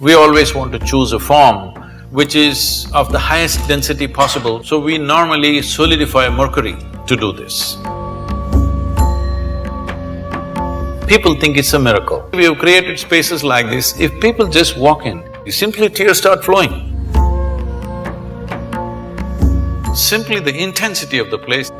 We always want to choose a form which is of the highest density possible, so we normally solidify mercury to do this. People think it's a miracle. We have created spaces like this, if people just walk in, simply tears start flowing. Simply the intensity of the place.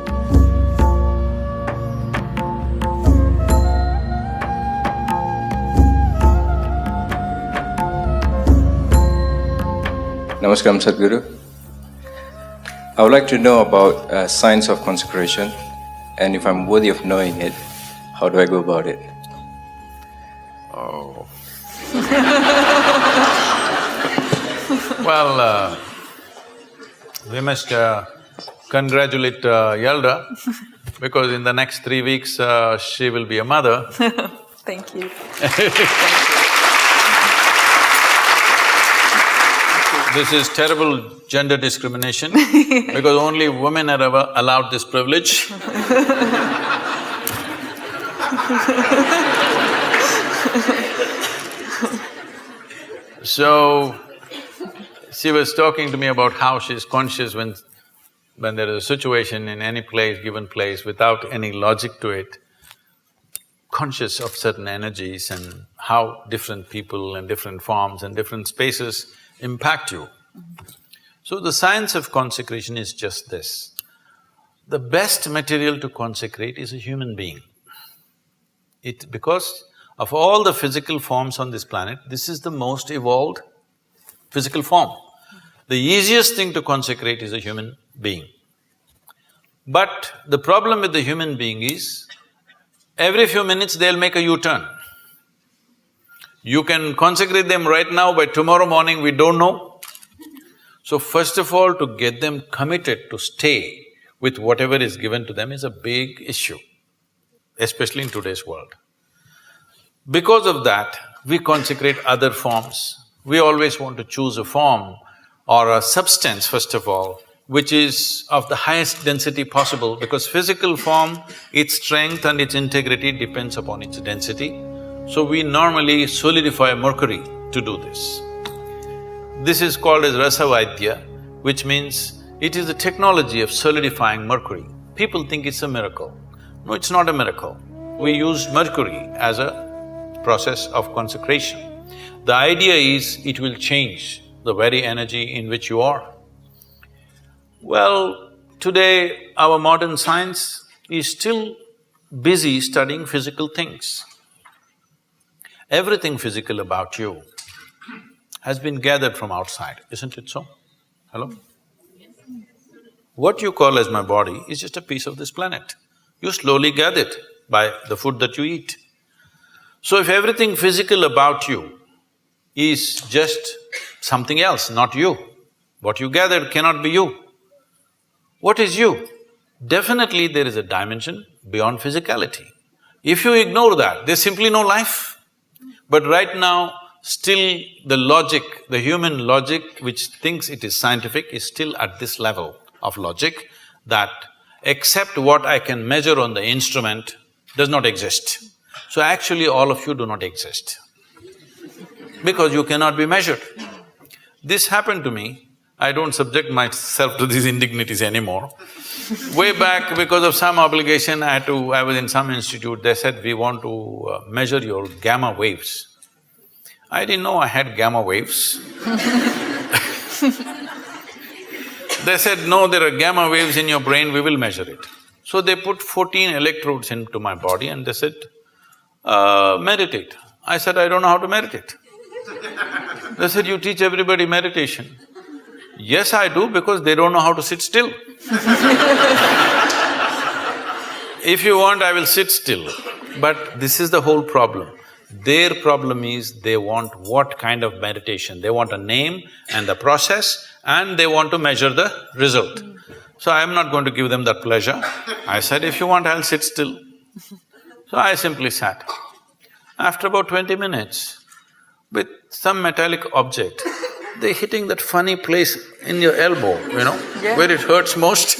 Namaskar, Sadhguru. I would like to know about science of consecration, and if I'm worthy of knowing it, how do I go about it? Oh. Well, we must congratulate Yalda, because in the next 3 weeks she will be a mother. Thank you. This is terrible gender discrimination because only women are ever allowed this privilege. So, she was talking to me about how she's conscious when there is a situation in any place, given place, without any logic to it, conscious of certain energies and how different people and different forms and different spaces impact you. So the science of consecration is just this. The best material to consecrate is a human being. Because of all the physical forms on this planet, this is the most evolved physical form. The easiest thing to consecrate is a human being. But the problem with the human being is, every few minutes they'll make a U-turn. You can consecrate them right now, by tomorrow morning we don't know. So first of all, to get them committed to stay with whatever is given to them is a big issue, especially in today's world. Because of that, we consecrate other forms. We always want to choose a form or a substance, first of all, which is of the highest density possible, because physical form, its strength and its integrity depends upon its density. So we normally solidify mercury to do this. This is called as rasavaidya, which means it is the technology of solidifying mercury. People think it's a miracle. No, it's not a miracle. We use mercury as a process of consecration. The idea is it will change the very energy in which you are. Well, today our modern science is still busy studying physical things. Everything physical about you has been gathered from outside, isn't it so? Hello? What you call as my body is just a piece of this planet. You slowly gather it by the food that you eat. So if everything physical about you is just something else, not you, what you gathered cannot be you. What is you? Definitely there is a dimension beyond physicality. If you ignore that, there's simply no life. But right now, still the logic, the human logic which thinks it is scientific is still at this level of logic that except what I can measure on the instrument does not exist. So actually all of you do not exist because you cannot be measured. This happened to me. I don't subject myself to these indignities anymore. Way back, because of some obligation, I was in some institute, they said, we want to measure your gamma waves. I didn't know I had gamma waves. They said, no, there are gamma waves in your brain, we will measure it. So they put 14 electrodes into my body and they said, meditate. I said, I don't know how to meditate. They said, you teach everybody meditation. Yes, I do, because they don't know how to sit still. If you want, I will sit still. But this is the whole problem. Their problem is they want what kind of meditation? They want a name and the process and they want to measure the result. So I am not going to give them that pleasure. I said, if you want, I'll sit still. So I simply sat. After about 20 minutes, with some metallic object, they're hitting that funny place in your elbow, where it hurts most.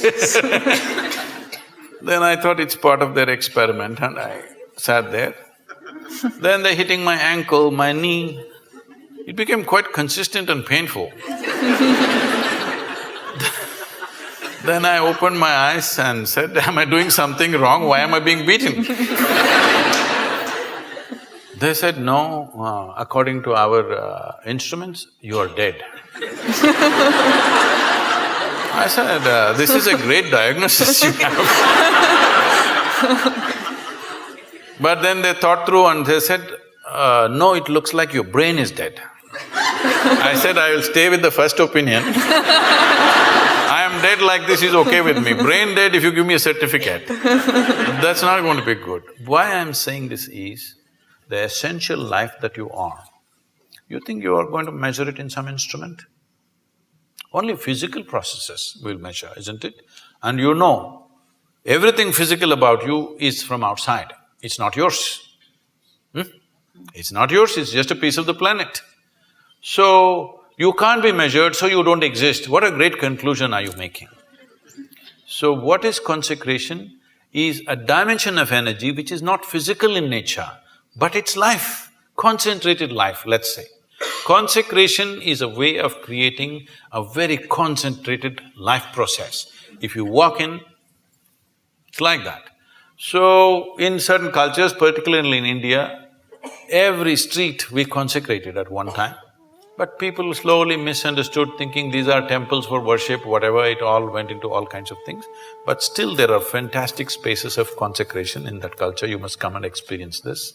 Then I thought it's part of their experiment and I sat there. Then they're hitting my ankle, my knee. It became quite consistent and painful. Then I opened my eyes and said, am I doing something wrong? Why am I being beaten? They said, no, according to our instruments, you are dead. I said, this is a great diagnosis you have. But then they thought through and they said, no, it looks like your brain is dead. I said, I will stay with the first opinion. I am dead like this is okay with me. Brain dead if you give me a certificate. That's not going to be good. Why I am saying this is, the essential life that you are, you think you are going to measure it in some instrument? Only physical processes will measure, isn't it? And you know, everything physical about you is from outside, it's not yours. It's not yours, it's just a piece of the planet. So, you can't be measured, so you don't exist. What a great conclusion are you making? So, what is consecration? Is a dimension of energy which is not physical in nature, but it's life, concentrated life, let's say. Consecration is a way of creating a very concentrated life process. If you walk in, it's like that. So, in certain cultures, particularly in India, every street we consecrated at one time. But people slowly misunderstood, thinking these are temples for worship, whatever, it all went into all kinds of things. But still there are fantastic spaces of consecration in that culture, you must come and experience this.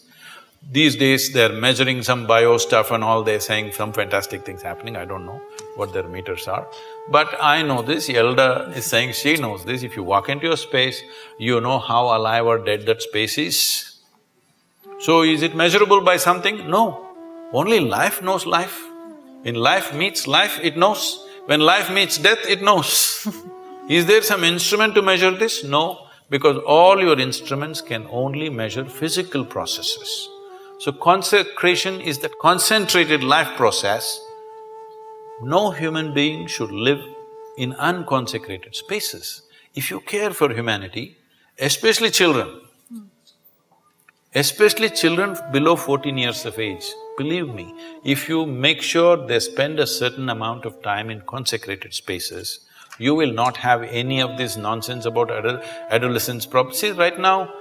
These days they're measuring some bio stuff and all, they're saying some fantastic things happening, I don't know what their meters are. But I know this, Yalda is saying she knows this, if you walk into a space, you know how alive or dead that space is. So is it measurable by something? No. Only life knows life. When life meets life, it knows. When life meets death, it knows. Is there some instrument to measure this? No, because all your instruments can only measure physical processes. So consecration is that concentrated life process. No human being should live in unconsecrated spaces. If you care for humanity, especially children below 14 years of age, believe me, if you make sure they spend a certain amount of time in consecrated spaces, you will not have any of this nonsense about adolescence problems. See, right now,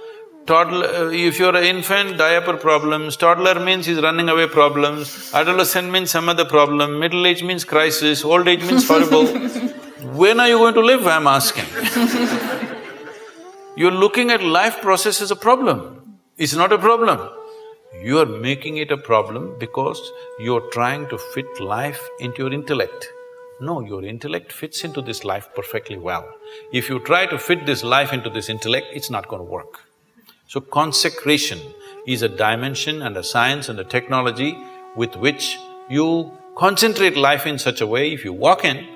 toddler… if you're an infant, diaper problems, toddler means he's running away problems, adolescent means some other problem, middle age means crisis, old age means horrible. When are you going to live, I'm asking? You're looking at life process as a problem. It's not a problem. You are making it a problem because you're trying to fit life into your intellect. No, your intellect fits into this life perfectly well. If you try to fit this life into this intellect, it's not going to work. So consecration is a dimension and a science and a technology with which you concentrate life in such a way, if you walk in,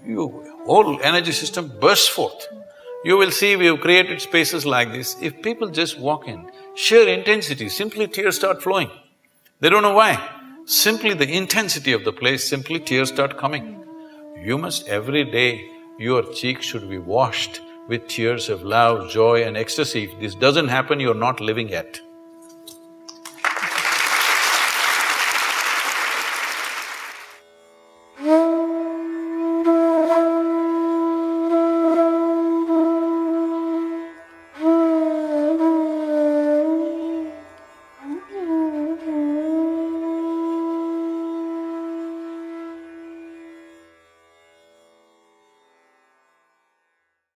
your whole energy system bursts forth. You will see we've created spaces like this, if people just walk in, sheer intensity, simply tears start flowing. They don't know why. Simply the intensity of the place, simply tears start coming. You must every day, your cheeks should be washed with tears of love, joy and ecstasy. If this doesn't happen, you're not living yet.